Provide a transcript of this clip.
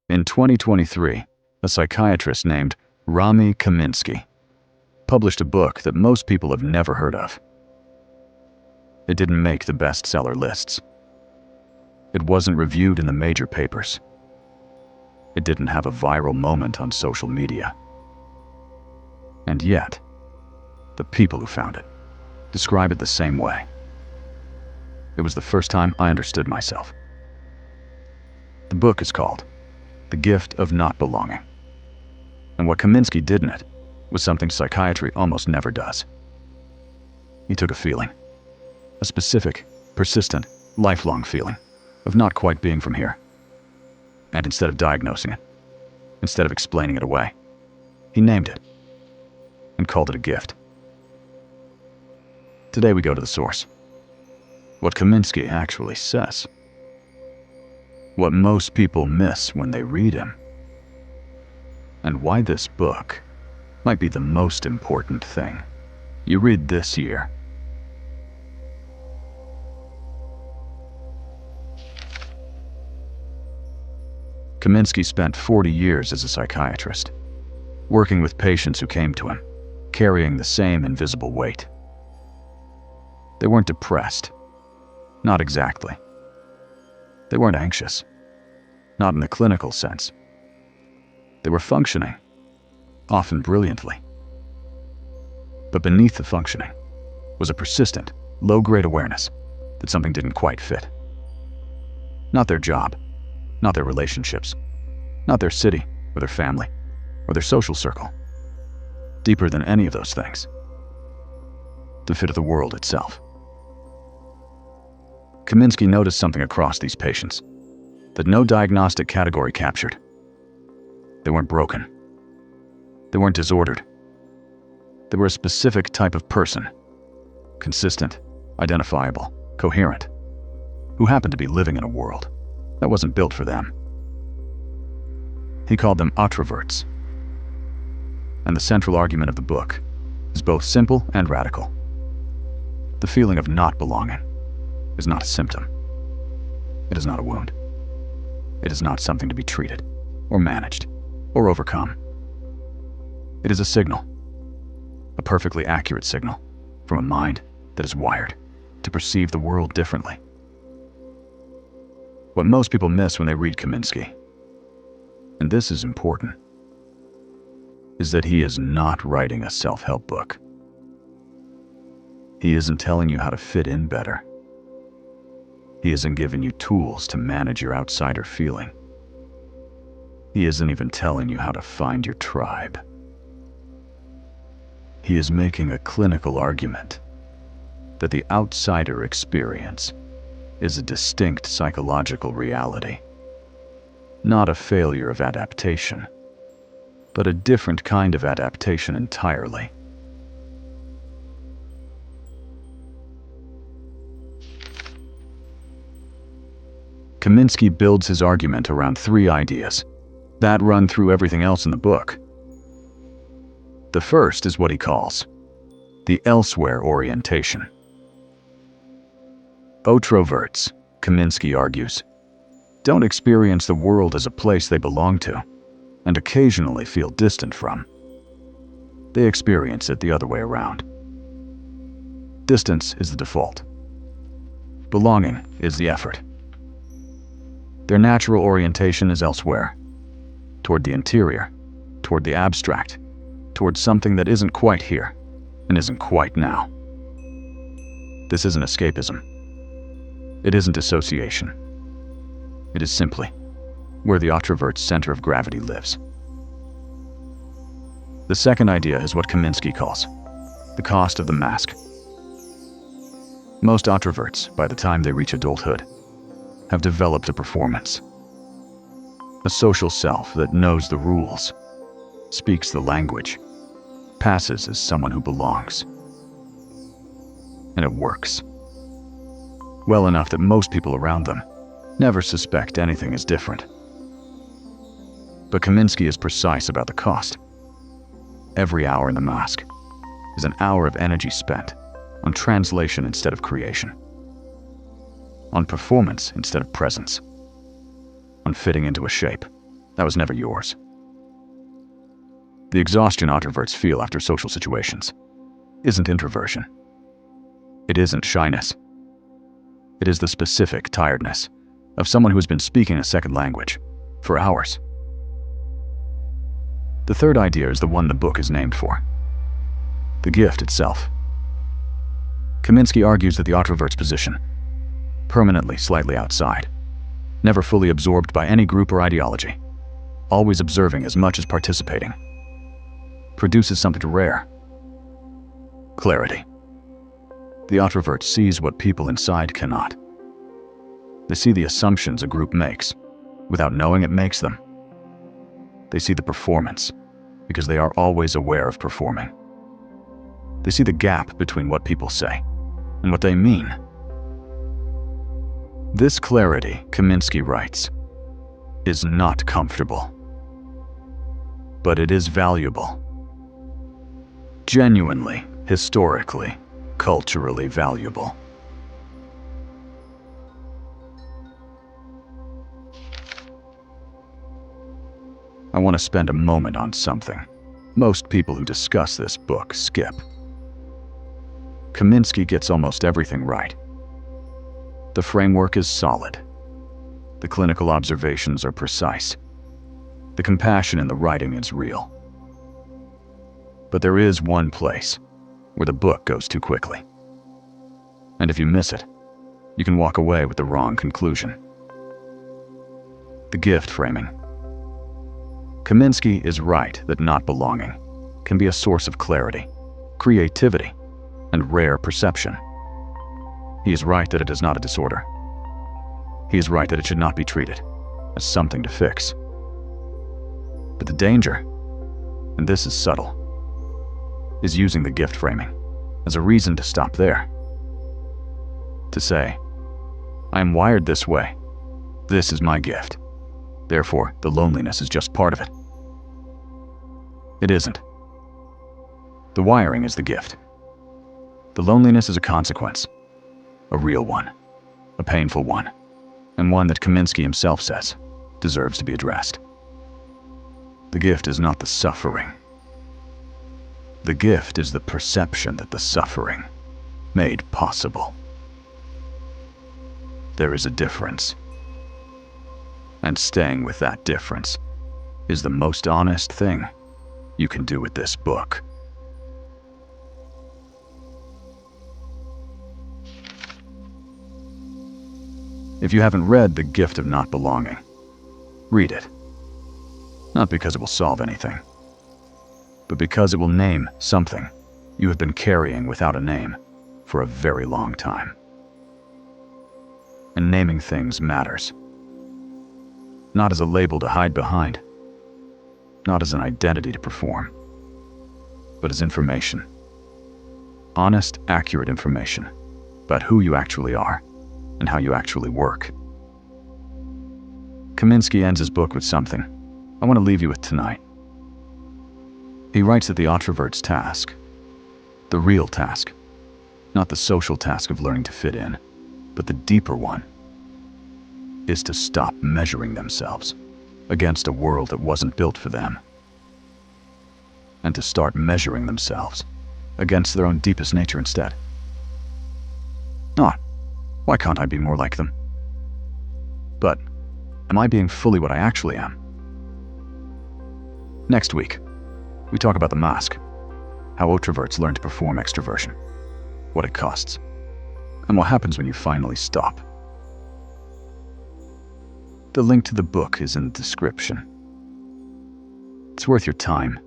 In 2023, a psychiatrist named Rami Kaminski published a book that most people have never heard of. It didn't make the bestseller lists. It wasn't reviewed in the major papers. It didn't have a viral moment on social media. And yet, the people who found it describe it the same way. It was the first time I understood myself. The book is called The Gift of Not Belonging. And what Kaminski did in it was something psychiatry almost never does. He took a feeling, a specific, persistent, lifelong feeling of not quite being from here. And instead of diagnosing it, instead of explaining it away, he named it and called it a gift. Today we go to the source. What Kaminski actually says. What most people miss when they read him. And why this book might be the most important thing you read this year. Kaminski spent 40 years as a psychiatrist, working with patients who came to him, carrying the same invisible weight. They weren't depressed. Not exactly. They weren't anxious. Not in the clinical sense. They were functioning, often brilliantly. But beneath the functioning was a persistent, low-grade awareness that something didn't quite fit. Not their job, not their relationships, not their city or their family or their social circle. Deeper than any of those things, the fit of the world itself. Kaminski noticed something across these patients that no diagnostic category captured. They weren't broken. They weren't disordered. They were a specific type of person, consistent, identifiable, coherent, who happened to be living in a world that wasn't built for them. He called them otroverts. And the central argument of the book is both simple and radical. The feeling of not belonging is not a symptom. It is not a wound. It is not something to be treated, or managed, or overcome. It is a signal, a perfectly accurate signal from a mind that is wired to perceive the world differently. What most people miss when they read Kaminski, and this is important, is that he is not writing a self-help book. He isn't telling you how to fit in better. He isn't giving you tools to manage your outsider feeling. He isn't even telling you how to find your tribe. He is making a clinical argument that the outsider experience is a distinct psychological reality, not a failure of adaptation, but a different kind of adaptation entirely. Kaminski builds his argument around three ideas that run through everything else in the book. The first is what he calls the elsewhere orientation. Otroverts, Kaminski argues, don't experience the world as a place they belong to and occasionally feel distant from. They experience it the other way around. Distance is the default. Belonging is the effort. Their natural orientation is elsewhere, toward the interior, toward the abstract, toward something that isn't quite here and isn't quite now. This isn't escapism. It isn't dissociation. It is simply where the otrovert's center of gravity lives. The second idea is what Kaminski calls the cost of the mask. Most otroverts, by the time they reach adulthood, have developed a performance. A social self that knows the rules, speaks the language, passes as someone who belongs. And it works. Well enough that most people around them never suspect anything is different. But Kaminski is precise about the cost. Every hour in the mask is an hour of energy spent on translation instead of creation, on performance instead of presence, on fitting into a shape That was never yours. The exhaustion otroverts feel after social situations isn't introversion. It isn't shyness. It is the specific tiredness of someone who has been speaking a second language for hours. The third idea is the one the book is named for: the gift itself. Kaminski argues that the otrovert's position, permanently slightly outside, never fully absorbed by any group or ideology, always observing as much as participating, produces something rare: clarity. The otrovert sees what people inside cannot. They see the assumptions a group makes, without knowing it makes them. They see the performance, because they are always aware of performing. They see the gap between what people say and what they mean. This clarity, Kaminski writes, is not comfortable, but it is valuable. Genuinely, historically, culturally valuable. I want to spend a moment on something most people who discuss this book skip. Kaminski gets almost everything right. The framework is solid. The clinical observations are precise. The compassion in the writing is real. But there is one place where the book goes too quickly. And if you miss it, you can walk away with the wrong conclusion. The gift framing. Kaminski is right that not belonging can be a source of clarity, creativity, and rare perception. He is right that it is not a disorder. He is right that it should not be treated as something to fix. But the danger, and this is subtle, is using the gift framing as a reason to stop there. To say, I am wired this way. This is my gift. Therefore, the loneliness is just part of it. It isn't. The wiring is the gift. The loneliness is a consequence, a real one, a painful one, and one that Kaminski himself says deserves to be addressed. The gift is not the suffering. The gift is the perception that the suffering made possible. There is a difference. And staying with that difference is the most honest thing you can do with this book. If you haven't read The Gift of Not Belonging, read it. Not because it will solve anything, but because it will name something you have been carrying without a name for a very long time. And naming things matters. Not as a label to hide behind, not as an identity to perform, but as information. Honest, accurate information about who you actually are and how you actually work. Kaminski ends his book with something I want to leave you with tonight. He writes that the otrovert's task, the real task, not the social task of learning to fit in, but the deeper one, is to stop measuring themselves against a world that wasn't built for them, and to start measuring themselves against their own deepest nature instead. Not, why can't I be more like them? But, am I being fully what I actually am? Next week, we talk about the mask, how otroverts learn to perform extroversion, what it costs, and what happens when you finally stop. The link to the book is in the description. It's worth your time